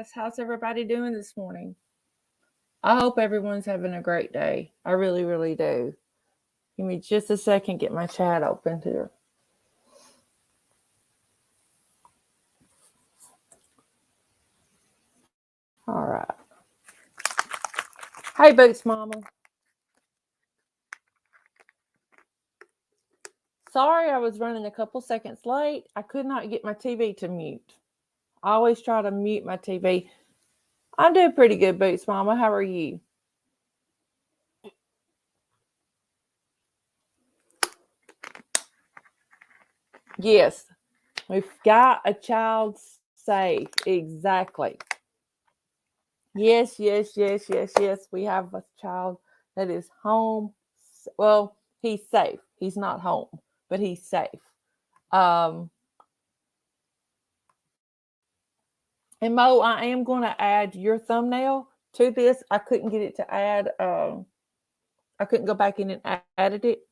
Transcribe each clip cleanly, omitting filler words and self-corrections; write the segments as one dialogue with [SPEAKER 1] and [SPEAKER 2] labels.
[SPEAKER 1] guys. How's everybody doing this morning? I hope everyone's having a great day. I really, really do. Give me just a second, get my chat open here. All right. Hey, Boots Mama. Sorry I was running a couple seconds late. I could not get my TV to mute. I always try to mute my TV. I'm doing pretty good, Boots Mama. How are you? Yes, we've got a child safe. Exactly. Yes. We have a child that is home. Well, he's safe. He's not home, but he's safe. Um, and Mo, I am going to add your thumbnail to this. I couldn't get it to add. I couldn't go back in and added it.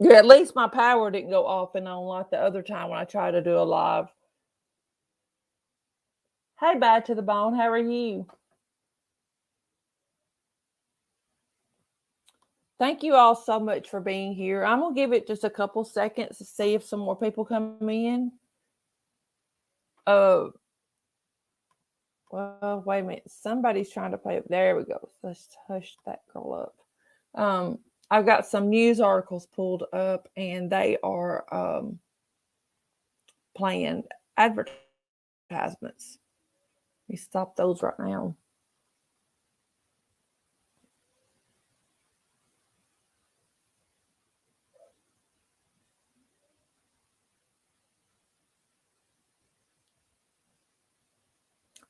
[SPEAKER 1] Yeah, at least my power didn't go off and on like the other time when I tried to do a live. Hey, Bad to the Bone, how are you? Thank you all so much for being here. I'm going to give it just a couple seconds to see if some more people come in. Well, wait a minute. Somebody's trying to play up. There we go. Let's hush that girl up. I've got some news articles pulled up, and they are playing advertisements. Let me stop those right now.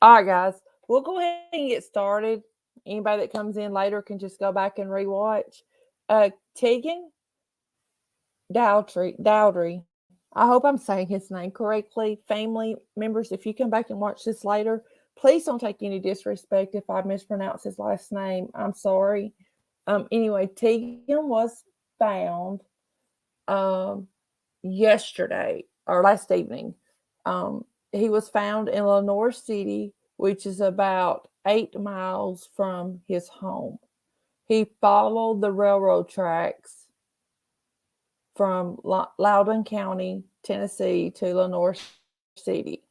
[SPEAKER 1] All right, guys. We'll go ahead and get started. Anybody that comes in later can just go back and rewatch. Tegan Daugherty. I hope I'm saying his name correctly. Family members, if you come back and watch this later, please don't take any disrespect if I mispronounce his last name. I'm sorry. Anyway, Tegan was found yesterday or last evening. He was found in Lenore City, which is about 8 miles from his home. He followed the railroad tracks from Loudoun County, Tennessee to Lenore City.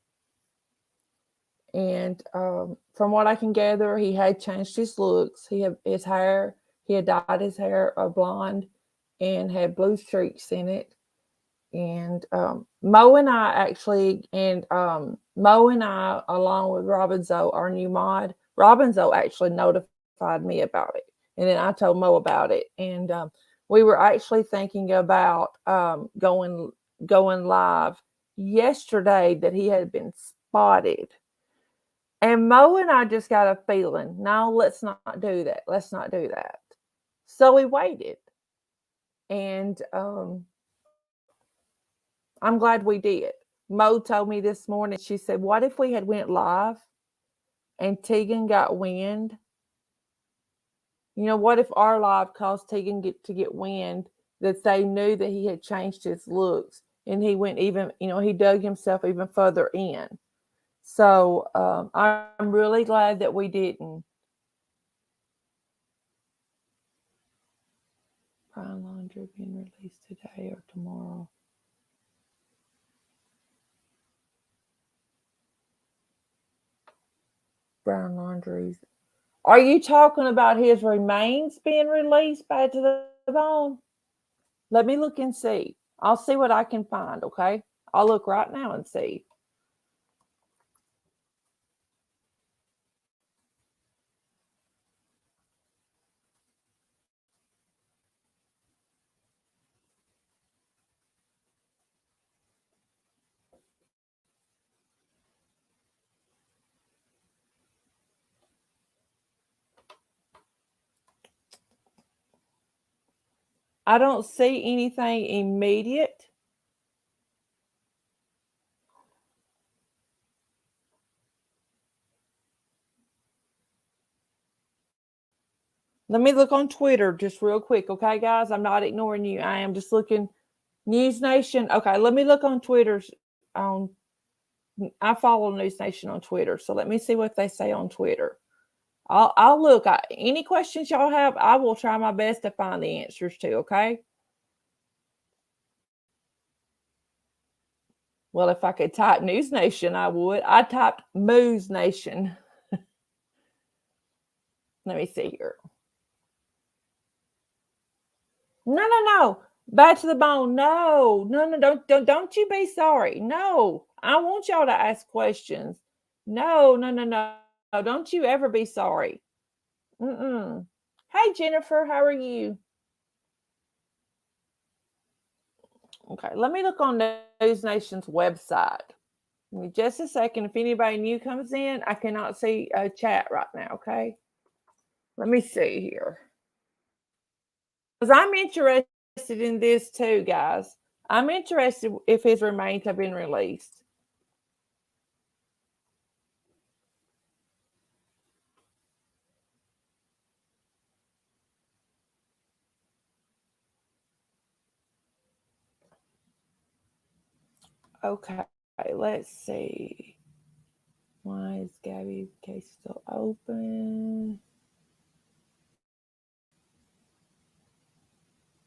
[SPEAKER 1] And from what I can gather, he had changed his looks. He had dyed his hair a blonde and had blue streaks in it. And Mo and I, along with Robin Zoe, our new mod, Robin Zoe actually notified me about it. And then I told Mo about it. And we were actually thinking about going live yesterday that he had been spotted. And Mo and I just got a feeling, no, let's not do that. Let's not do that. So we waited. And I'm glad we did. Mo told me this morning, she said, what if we had went live and Tegan got wind? You know, what if our live caused Tegan to get wind that they knew that he had changed his looks and he went even, he dug himself even further in. So I'm really glad that we didn't. Brown laundry being released today or tomorrow. Brown laundries. Are you talking about his remains being released back to the bone? Let me look and see. I'll see what I can find, okay? I'll look right now and see. I don't see anything immediate. Let me look on Twitter just real quick, okay, guys? I'm not ignoring you. I am just looking News Nation. Okay, let me look on Twitter's on. I follow News Nation on Twitter, so let me see what they say on Twitter. I'll look. Any questions y'all have, I will try my best to find the answers to. Okay. Well, if I could type News Nation, I would. I typed Moose Nation. Let me see here. No. Back to the bone. No. Don't you be sorry. No. I want y'all to ask questions. No. Don't you ever be sorry. Mm-mm. Hey, Jennifer, how are you? Okay, let me look on News Nation's website. Give me just a second. If anybody new comes in, I cannot see a chat right now, okay? Let me see here. Because I'm interested in this too, guys. I'm interested if his remains have been released. Okay, let's see. Why is Gabby's case still open?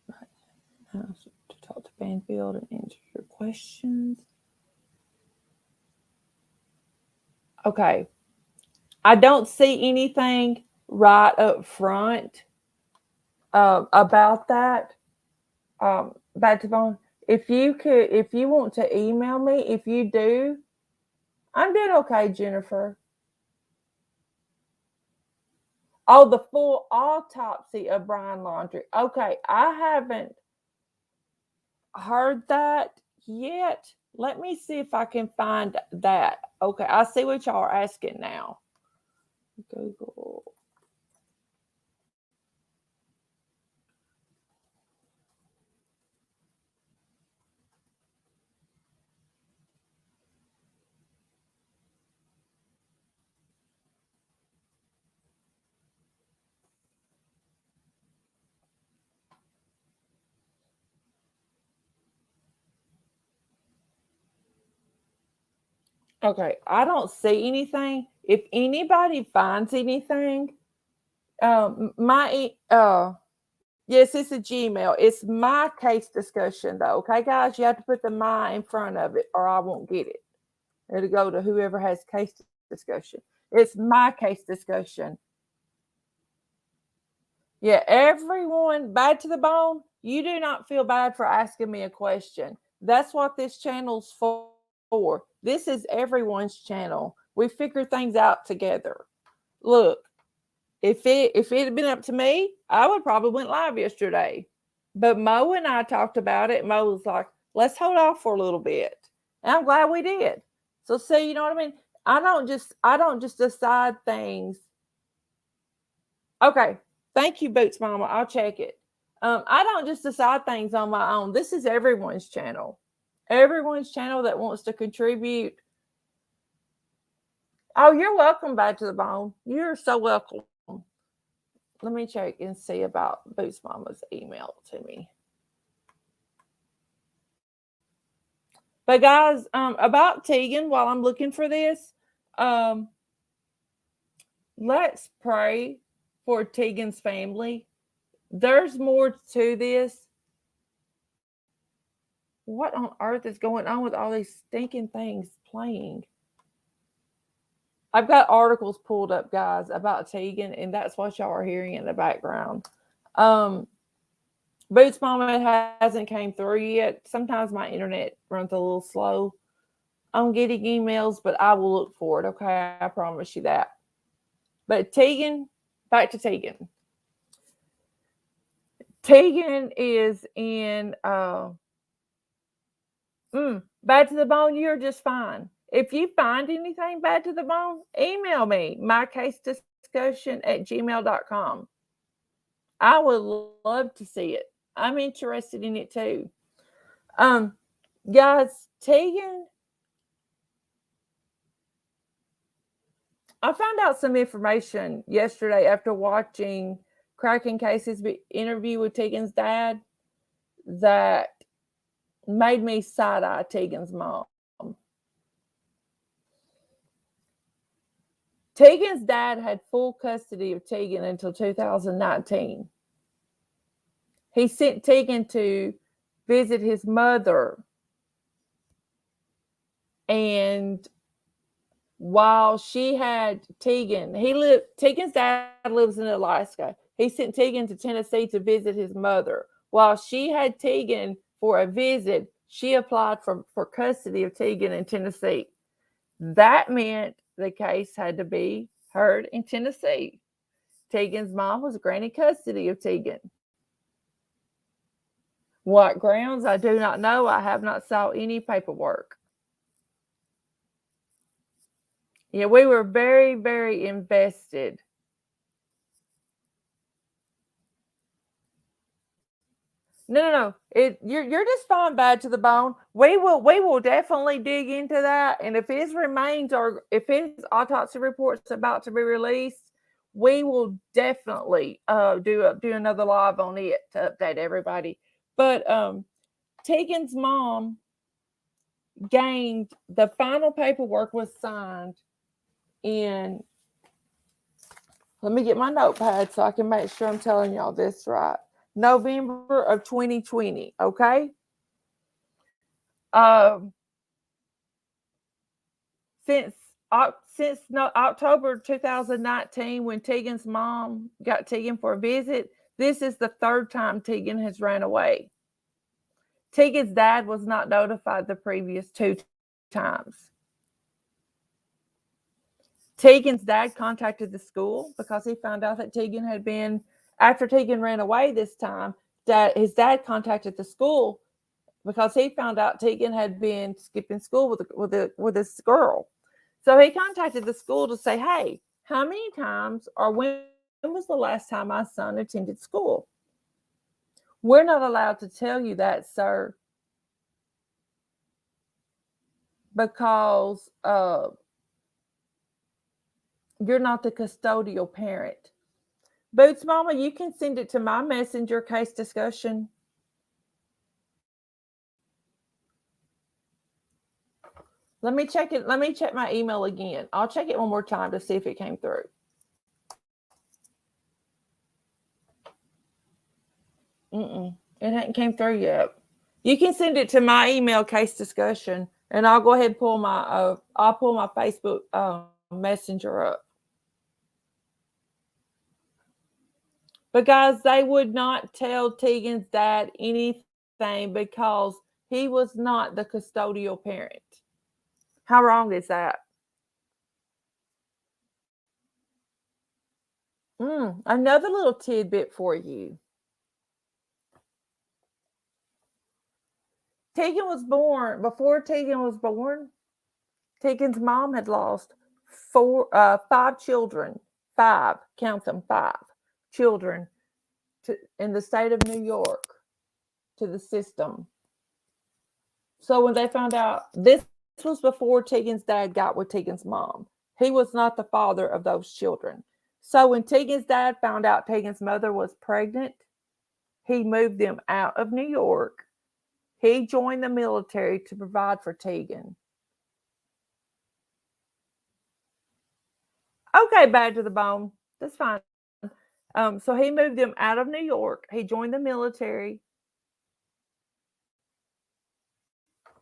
[SPEAKER 1] Right now, to talk to Banfield and answer your questions. Okay. I don't see anything right up front about that. Back to phone. If you want to email me, if you do, I'm doing okay, Jennifer. Oh, the full autopsy of Brian Laundrie. Okay, I haven't heard that yet. Let me see if I can find that. Okay, I see what y'all are asking now. Google. Okay, I don't see anything. If anybody finds anything, yes, it's a Gmail. It's my case discussion though. Okay, guys, you have to put the my in front of it, or I won't get it. It'll go to whoever has case discussion. It's my case discussion. Yeah, everyone, bad to the bone. You do not feel bad for asking me a question. That's what this channel's for. This is everyone's channel. We figure things out together. Look, if it had been up to me, I would probably went live yesterday. But Mo and I talked about it. Mo was like, let's hold off for a little bit. And I'm glad we did. So see, you know what I mean? I don't just decide things. Okay. Thank you, Boots Mama. I'll check it. I don't just decide things on my own. This is everyone's channel. Everyone's channel that wants to contribute. Oh, you're welcome, Back to the Bone. You're so welcome. Let me check and see about Boots Mama's email to me. But guys, about Tegan, while I'm looking for this, let's pray for Tegan's family. There's more to this. What on earth is going on with all these stinking things playing? I've got articles pulled up, guys, about Tegan, and that's what y'all are hearing in the background. Boots Mama hasn't came through yet. Sometimes my internet runs a little slow. I'm getting emails, but I will look for it. Okay, I promise you that. But Tegan, back to Tegan. Tegan is in Bad to the Bone. You're just fine. If you find anything Bad to the Bone, email me, mycasediscussion@gmail.com. I would love to see it. I'm interested in it too. Guys, Tegan, I found out some information yesterday after watching Cracking Cases interview with Tegan's dad that made me side-eye Tegan's mom. Tegan's dad had full custody of Tegan until 2019. He sent Tegan to visit his mother, and while she had Tegan, Tegan's dad lives in Alaska. He sent Tegan to Tennessee to visit his mother. While she had Tegan for a visit, she applied for custody of Tegan in Tennessee. That meant the case had to be heard in Tennessee. Tegan's mom was granted custody of Tegan. What grounds, I do not know. I have not saw any paperwork. Yeah, we were very, very invested. No. You're just fine, bad to the bone. We will definitely dig into that. And if his remains or if his autopsy report's about to be released, we will definitely do another live on it to update everybody. But Tegan's mom gained the final paperwork was signed in. Let me get my notepad so I can make sure I'm telling y'all this right. November of 2020. Okay. Since October 2019, when Tegan's mom got Tegan for a visit, this is the third time Tegan has ran away. Tegan's dad was not notified the previous 2 times. Tegan's dad contacted the school because he found out that Tegan had been, after Tegan ran away this time, that his dad contacted the school because he found out Tegan had been skipping school with this girl. So he contacted the school to say, hey, how many times or when was the last time my son attended school? We're not allowed to tell you that, sir, because you're not the custodial parent. Boots Mama, you can send it to my messenger case discussion. Let me check it. Let me check my email again. I'll check it one more time to see if it came through. It hadn't came through yet. You can send it to my email case discussion, and I'll go ahead and pull my I'll pull my Facebook messenger up. But guys, they would not tell Tegan's dad anything because he was not the custodial parent. How wrong is that? Another little tidbit for you. Tegan was born, before Tegan was born, Tegan's mom had lost 5 children, 5, count them, 5 children in the state of New York to the system. So when they found out, this was before Tegan's dad got with Tegan's mom. He was not the father of those children. So when Tegan's dad found out Tegan's mother was pregnant, he moved them out of New York. He joined the military to provide for Tegan. Okay, bad to the bone. That's fine. So he moved them out of New York. He joined the military.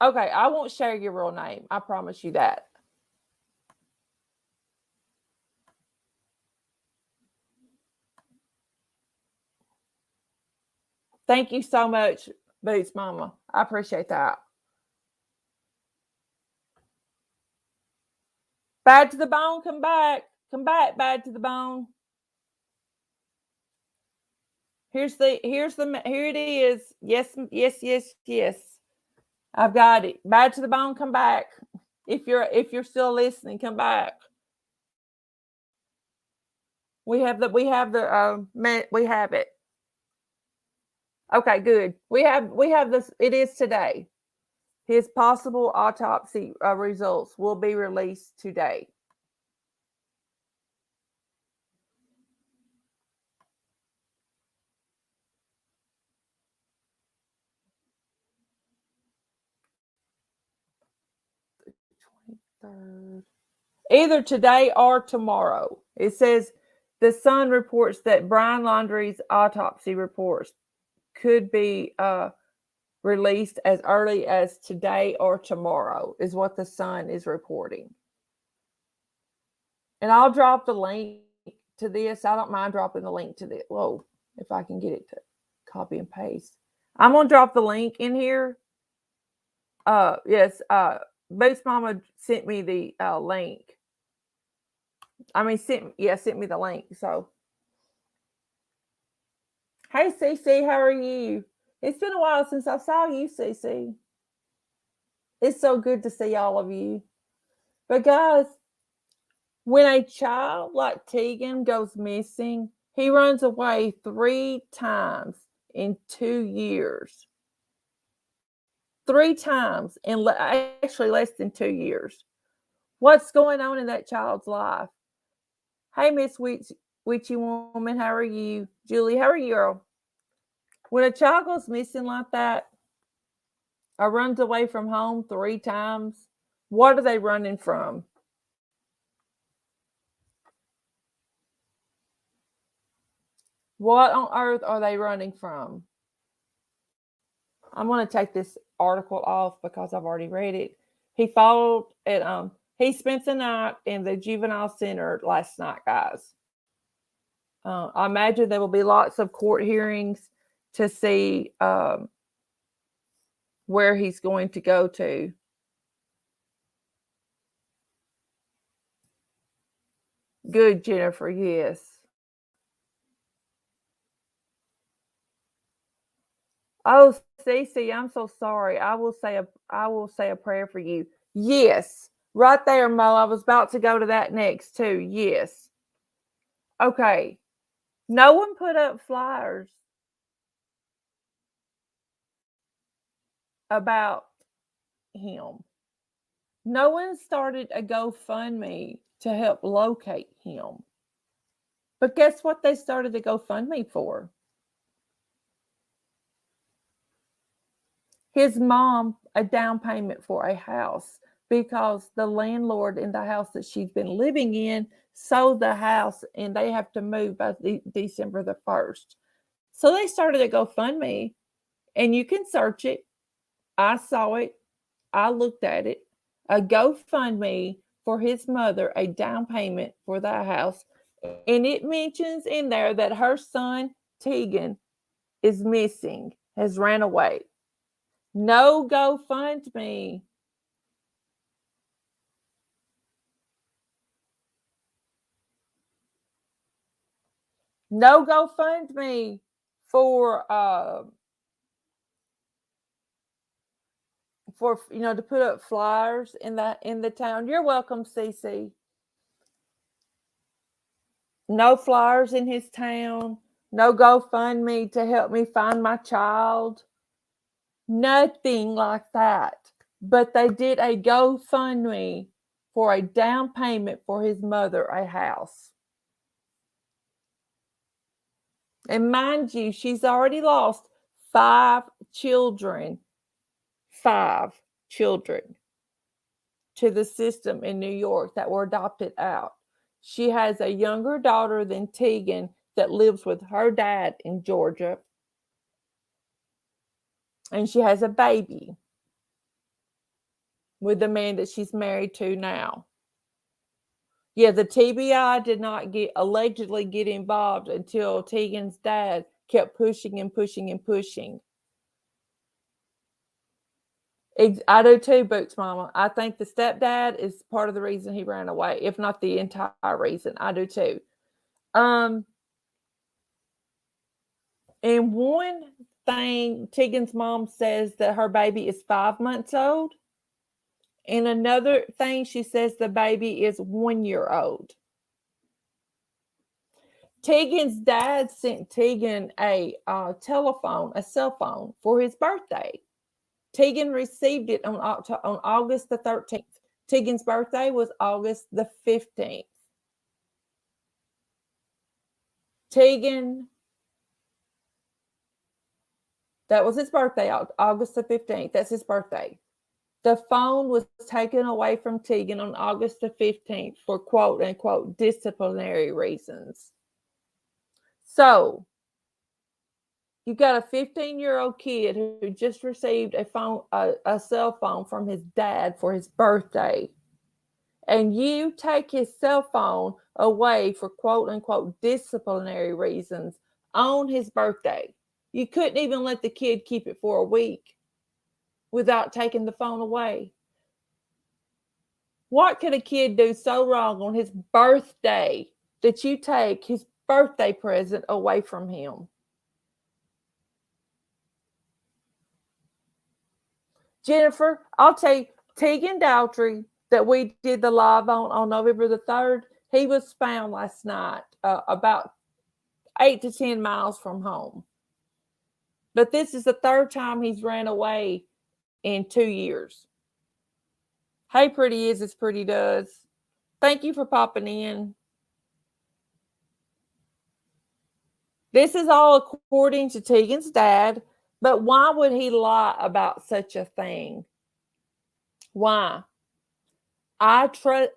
[SPEAKER 1] Okay, I won't share your real name. I promise you that. Thank you so much, Boots Mama. I appreciate that. Bad to the bone, come back. Come back, bad to the bone. Here it is. Yes. I've got it. Bad to the bone, come back. If you're still listening, come back. We have it. Okay, good. We have this. It is today. His possible autopsy results will be released today. 3rd. Either today or tomorrow. It says the Sun reports that Brian Laundrie's autopsy reports could be released as early as today or tomorrow, is what the Sun is reporting. And I'll drop the link to this. I don't mind dropping the link to this. Whoa, if I can get it to copy and paste. I'm going to drop the link in here. Yes, Boots Mama sent me the link. I mean, sent me the link. So, hey, Cece, how are you? It's been a while since I saw you, Cece. It's so good to see all of you. But guys, when a child like Tegan goes missing, he runs away 3 times in 2 years. 3 times in actually less than 2 years. What's going on in that child's life? Hey, Miss Witchy Woman, how are you? Julie, how are you, girl? When a child goes missing like that or runs away from home 3 times, what are they running from? What on earth are they running from? I'm going to take this article off because I've already read it. He followed it. He spent the night in the juvenile center last night, guys. I imagine there will be lots of court hearings to see where he's going to go to. Good, Jennifer. Yes. Oh, Cece, I'm so sorry. I will say a prayer for you. Yes. Right there, Mo. I was about to go to that next too. Yes. Okay. No one put up flyers about him. No one started a GoFundMe to help locate him. But guess what they started a GoFundMe for? His mom, a down payment for a house, because the landlord in the house that she's been living in sold the house and they have to move by December the 1st. So they started a GoFundMe, and you can search it. I saw it. I looked at it. A GoFundMe for his mother, a down payment for that house. And it mentions in there that her son, Tegan, is missing, has ran away. No GoFundMe. No GoFundMe for to put up flyers in the town. You're welcome, Cece. No flyers in his town. No GoFundMe to help me find my child. Nothing like that. But they did a GoFundMe for a down payment for his mother, a house. And mind you, she's already lost 5 children. 5 children to the system in New York that were adopted out. She has a younger daughter than Tegan that lives with her dad in Georgia. And she has a baby with the man that she's married to now. Yeah, the TBI did not allegedly get involved until Tegan's dad kept pushing and pushing and pushing. I do too, Boots Mama. I think the stepdad is part of the reason he ran away, if not the entire reason. I do too. And one thing, Tegan's mom says that her baby is 5 months old. And another thing, she says the baby is 1 year old. Tegan's dad sent Tegan a cell phone for his birthday. Tegan received it on August the 13th. Tegan's birthday was August the 15th. Tegan, that was his birthday, August the 15th. That's his birthday. The phone was taken away from Tegan on August the 15th for quote unquote disciplinary reasons. So you got a 15-year-old kid who just received a cell phone from his dad for his birthday, and you take his cell phone away for quote unquote disciplinary reasons on his birthday. You couldn't even let the kid keep it for a week without taking the phone away. What could a kid do so wrong on his birthday that you take his birthday present away from him? Jennifer, I'll tell you, Tegan Daugherty that we did the live on November the 3rd, he was found last night about 8 to 10 miles from home. But this is the third time he's ran away in 2 years. Hey, Pretty Is as Pretty Does. Thank you for popping in. This is all according to Tegan's dad, but why would he lie about such a thing? Why? I trust.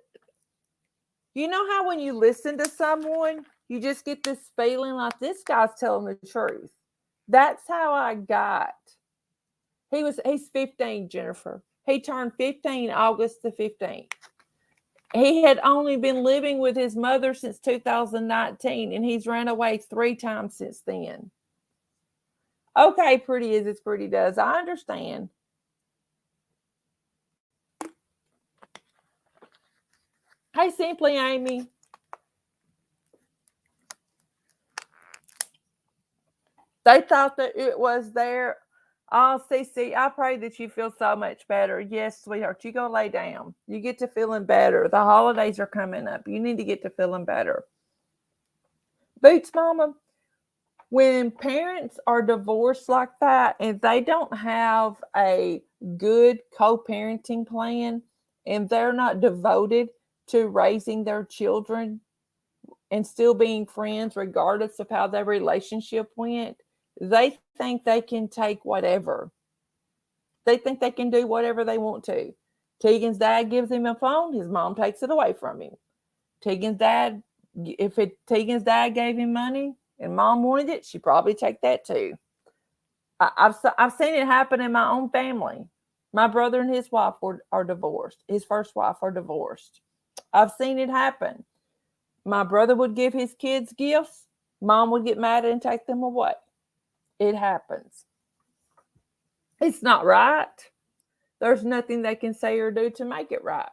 [SPEAKER 1] You know how when you listen to someone, you just get this feeling like this guy's telling the truth. That's how I got. He's 15, Jennifer. He turned 15 August the 15th. He had only been living with his mother since 2019, and he's ran away 3 times since then. Okay, Pretty Is as Pretty Does. I understand. Hey, Simply Amy. They thought that it was there. Oh, Cece, I pray that you feel so much better. Yes, sweetheart, you go lay down. You get to feeling better. The holidays are coming up. You need to get to feeling better. Boots, Mama, when parents are divorced like that and they don't have a good co-parenting plan and they're not devoted to raising their children and still being friends regardless of how their relationship went, they think they can take whatever. They think they can do whatever they want to. Tegan's dad gives him a phone, his mom takes it away from him. Tegan's dad gave him money and mom wanted it, she'd probably take that too. I've seen it happen in my own family. My brother and his wife are divorced. His first wife are divorced. I've seen it happen. My brother would give his kids gifts. Mom would get mad and take them away. It happens. It's not right. There's nothing they can say or do to make it right.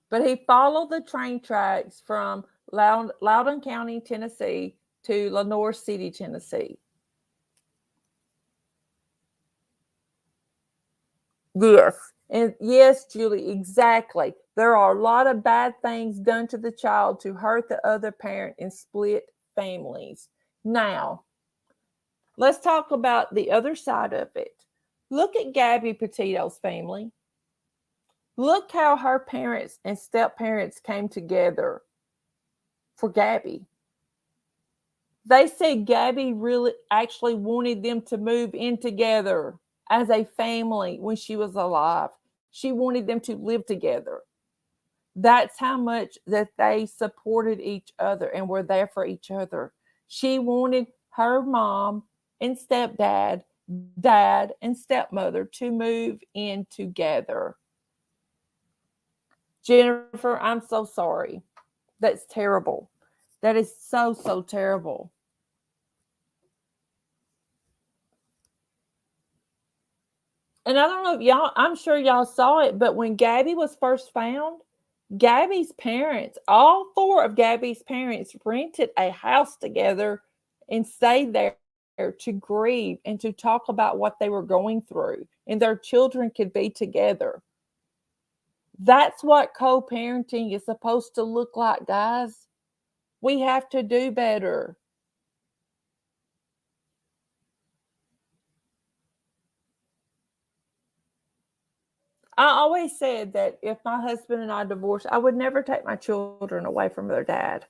[SPEAKER 1] But he followed the train tracks from Loudoun County, Tennessee to Lenoir City, Tennessee. Yes. And yes, Julie, exactly. There are a lot of bad things done to the child to hurt the other parent and split families. Now, let's talk about the other side of it. Look at Gabby Petito's family. Look how her parents and step parents came together for Gabby. They said Gabby really actually wanted them to move in together as a family when she was alive. She wanted them to live together. That's how much that they supported each other and were there for each other. She wanted her mom and stepdad, dad and stepmother to move in together. Jennifer, I'm so sorry. That's terrible. That is so, so terrible. And I don't know if y'all, I'm sure y'all saw it, but when Gabby was first found, Gabby's parents, all 4 of Gabby's parents rented a house together and stayed there to grieve and to talk about what they were going through, and their children could be together. That's what co-parenting is supposed to look like, guys. We have to do better. I always said that if my husband and I divorced, I would never take my children away from their dad.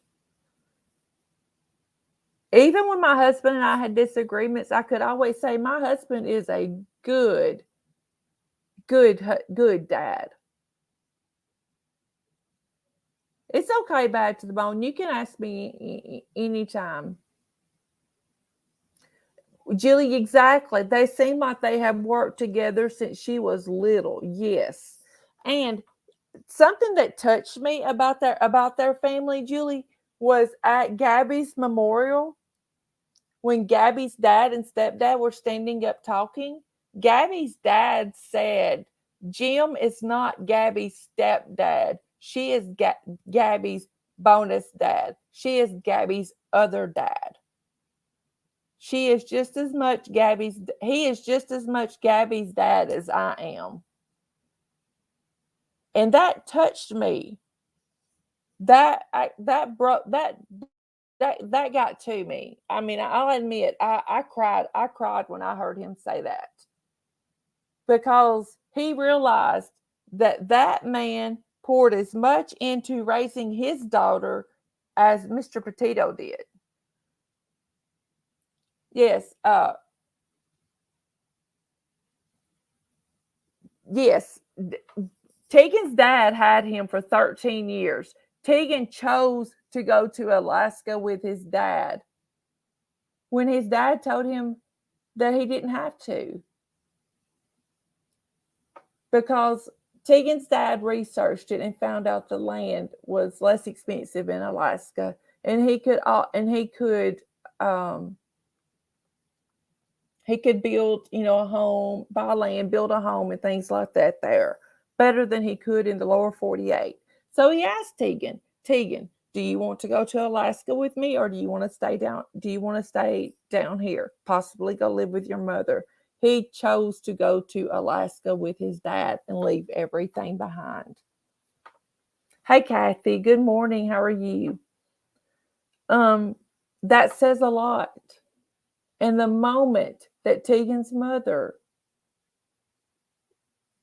[SPEAKER 1] Even when my husband and I had disagreements, I could always say, my husband is a good dad. It's okay, bad to the bone. You can ask me anytime. Julie, exactly. They seem like they have worked together since she was little. Yes. And something that touched me about their family, Julie, was at Gabby's memorial when Gabby's dad and stepdad were standing up talking. Gabby's dad said, "Jim is not Gabby's stepdad. She is Gabby's bonus dad. She is Gabby's other dad. She is just as much he is just as much Gabby's dad as I am." And that touched me. That broke that got to me. I mean, I'll admit, I cried. I cried when I heard him say that, because he realized that man poured as much into raising his daughter as Mr. Petito did. Yes, yes. Tegan's dad had him for 13 years. Tegan chose to go to Alaska with his dad when his dad told him that he didn't have to, because Tegan's dad researched it and found out the land was less expensive in Alaska, and he could build, a home, buy land, build a home, and things like that there better than he could in the lower 48. So he asked Tegan, do you want to go to Alaska with me, or do you want to stay down here, possibly go live with your mother? He chose to go to Alaska with his dad and leave everything behind. Hey, Kathy, good morning. How are you? That says a lot. And the moment that Tegan's mother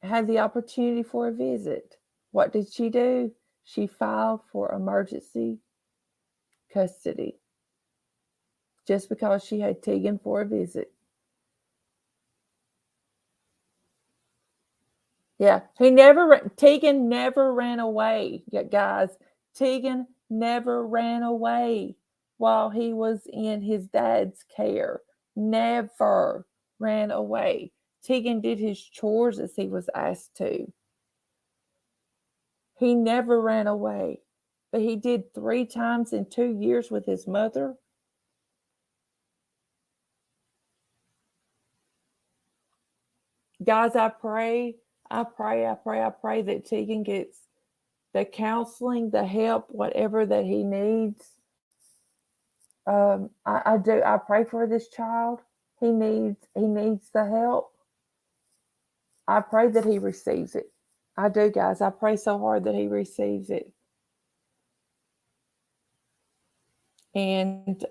[SPEAKER 1] had the opportunity for a visit, what did she do? She filed for emergency custody just because she had Tegan for a visit. Yeah, Tegan never ran away, guys. Tegan never ran away while he was in his dad's care. Never ran away. Tegan did his chores as he was asked to. He never ran away, but he did 3 times in 2 years with his mother. Guys, I pray that Tegan gets the counseling, the help, whatever that he needs. I do. I pray for this child. He needs the help. I pray that he receives it. I do, guys. I pray so hard that he receives it. And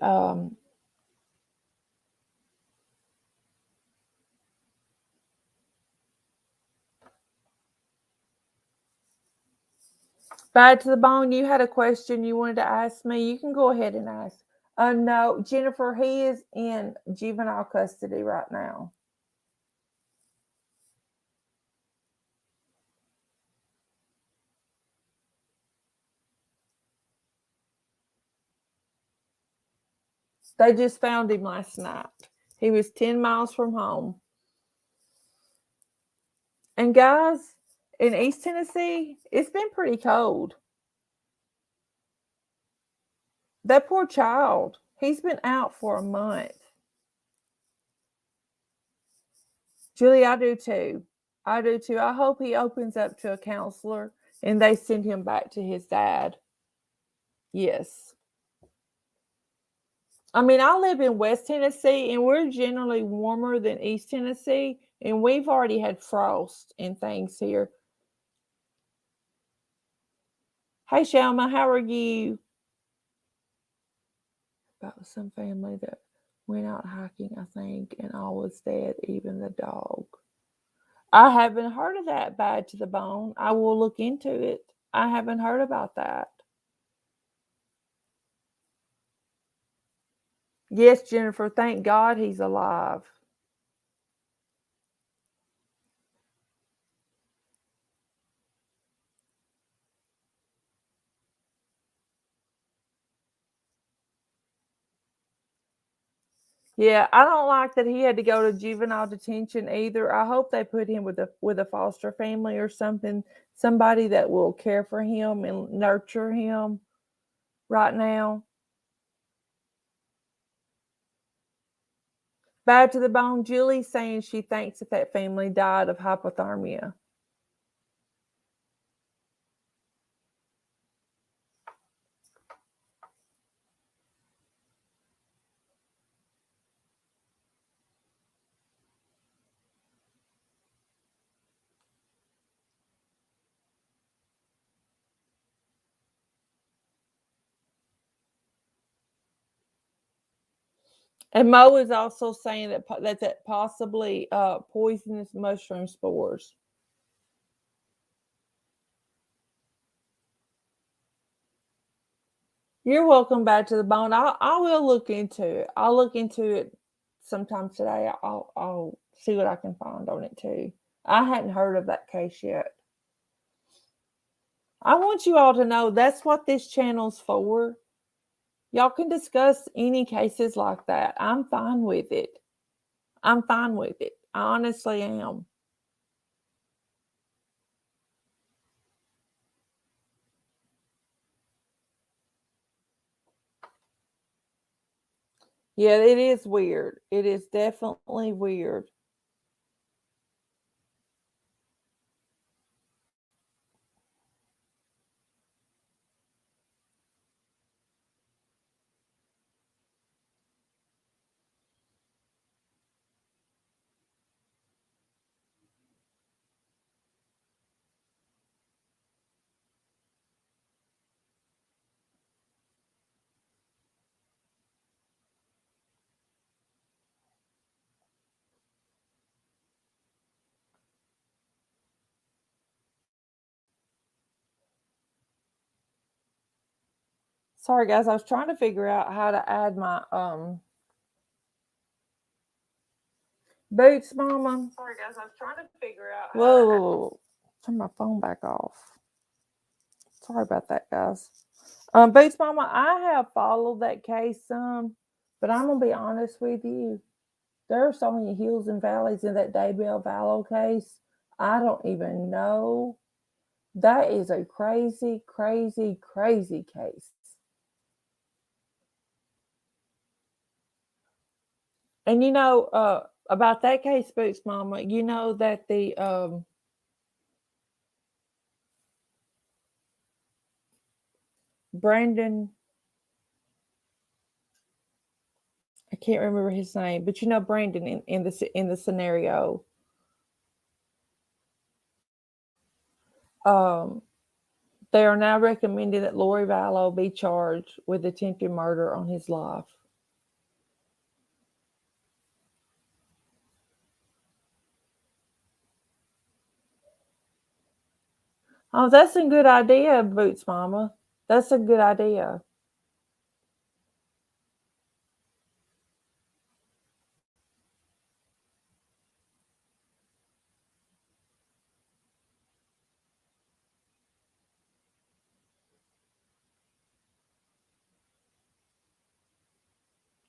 [SPEAKER 1] Bad to the bone, you had a question you wanted to ask me. You can go ahead and ask. No, Jennifer, he is in juvenile custody right now. They just found him last night. He was 10 miles from home. And guys, in East Tennessee, it's been pretty cold. That poor child, he's been out for a month. Julie, I do too. I do too. I hope he opens up to a counselor and they send him back to his dad. Yes. I mean, I live in West Tennessee, and we're generally warmer than East Tennessee, and we've already had frost and things here. Hey, Shalma, how are you? About some family that went out hiking, I think, and all was dead, even the dog. I haven't heard of that, bad to the bone. I will look into it. I haven't heard about that. Yes, Jennifer, thank God he's alive. Yeah, I don't like that he had to go to juvenile detention either. I hope they put him with a foster family or something, somebody that will care for him and nurture him right now. Bad to the bone, Julie saying she thinks that family died of hypothermia. And Mo is also saying that possibly poisonous mushroom spores. You're welcome back to the bone. I will look into it. I'll look into it sometime today. I'll see what I can find on it too. I hadn't heard of that case yet. I want you all to know that's what this channel's for. Y'all can discuss any cases like that. I'm fine with it. I'm fine with it. I honestly am. Yeah, it is weird. It is definitely weird. Sorry guys, I was trying to figure out how to add my Boots Mama.
[SPEAKER 2] Sorry, guys, I was trying to figure out how
[SPEAKER 1] Whoa,
[SPEAKER 2] to.
[SPEAKER 1] whoa, whoa. Turn my phone back off. Sorry about that, guys. Boots Mama, I have followed that case some, but I'm gonna be honest with you. There are so many hills and valleys in that Daybell Vallow case. I don't even know. That is a crazy, crazy, crazy case. And about that case, Boots Mama, you know that the Brandon, I can't remember his name, but you know Brandon in the scenario. Um, they are now recommending that Lori Vallow be charged with attempted murder on his life. Oh, that's a good idea, Boots Mama. That's a good idea.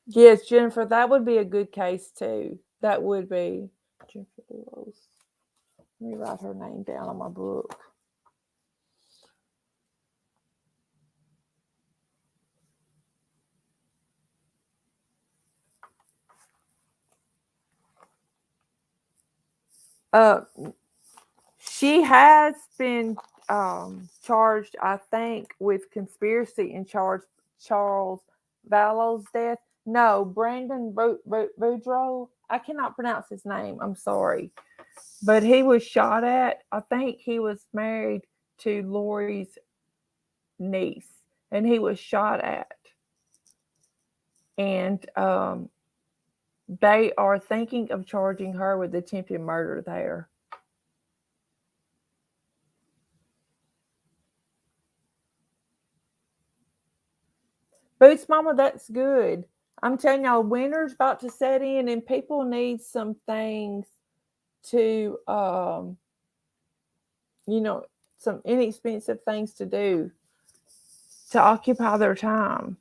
[SPEAKER 1] Yes, Jennifer, that would be a good case too. That would be Jennifer Rose. Let me write her name down on my book. Uh, she has been charged, I think, with conspiracy and charged Charles Vallow's death. No, Brandon Boudreaux. I cannot pronounce his name. I'm sorry. But he was shot at. I think he was married to Lori's niece, and he was shot at. And they are thinking of charging her with attempted murder there. Boots Mama, that's good. I'm telling y'all, winter's about to set in, and people need some things to, some inexpensive things to do to occupy their time.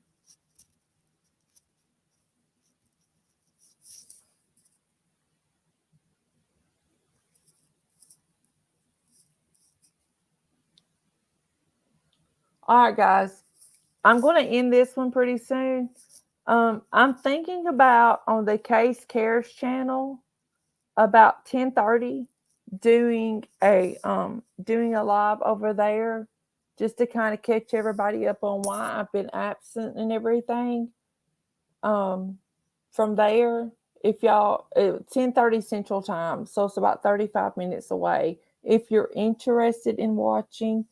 [SPEAKER 1] All right, guys, I'm going to end this one pretty soon. I'm thinking about on the Case Cares channel about 10:30 doing a live over there just to kind of catch everybody up on why I've been absent and everything. Um, from there, if y'all 10:30 Central Time, so it's about 35 minutes away. If you're interested in watching,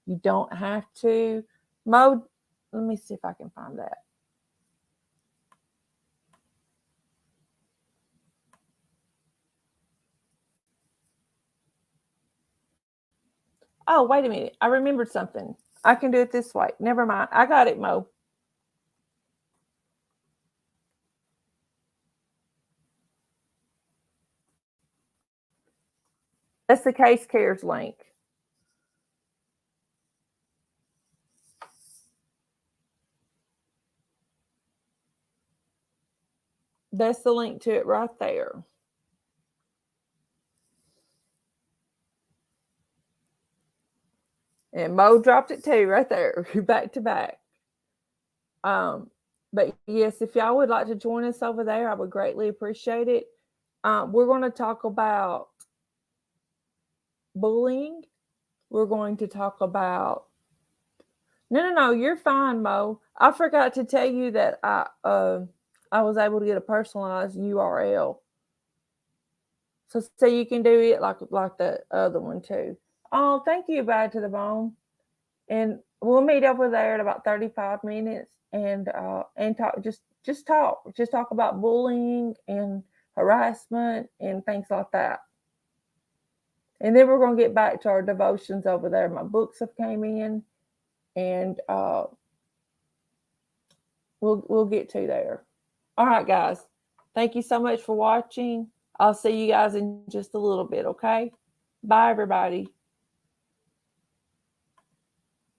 [SPEAKER 1] you don't have to. Mo, let me see if I can find that. Oh, wait a minute. I remembered something. I can do it this way. Never mind. I got it, Mo. That's the Case Cares link. That's the link to it right there. And Mo dropped it too, right there, back to back. But yes, if y'all would like to join us over there, I would greatly appreciate it. We're going to talk about bullying. We're going to talk about. No, you're fine, Mo. I forgot to tell you that I was able to get a personalized URL, so you can do it like the other one too. Oh, thank you, Bad to the Bone. And we'll meet over there in about 35 minutes and talk just talk about bullying and harassment and things like that. And then we're going to get back to our devotions over there. My books have came in, and we'll get to there. All right, guys. Thank you so much for watching. I'll see you guys in just a little bit. Okay. Bye, everybody.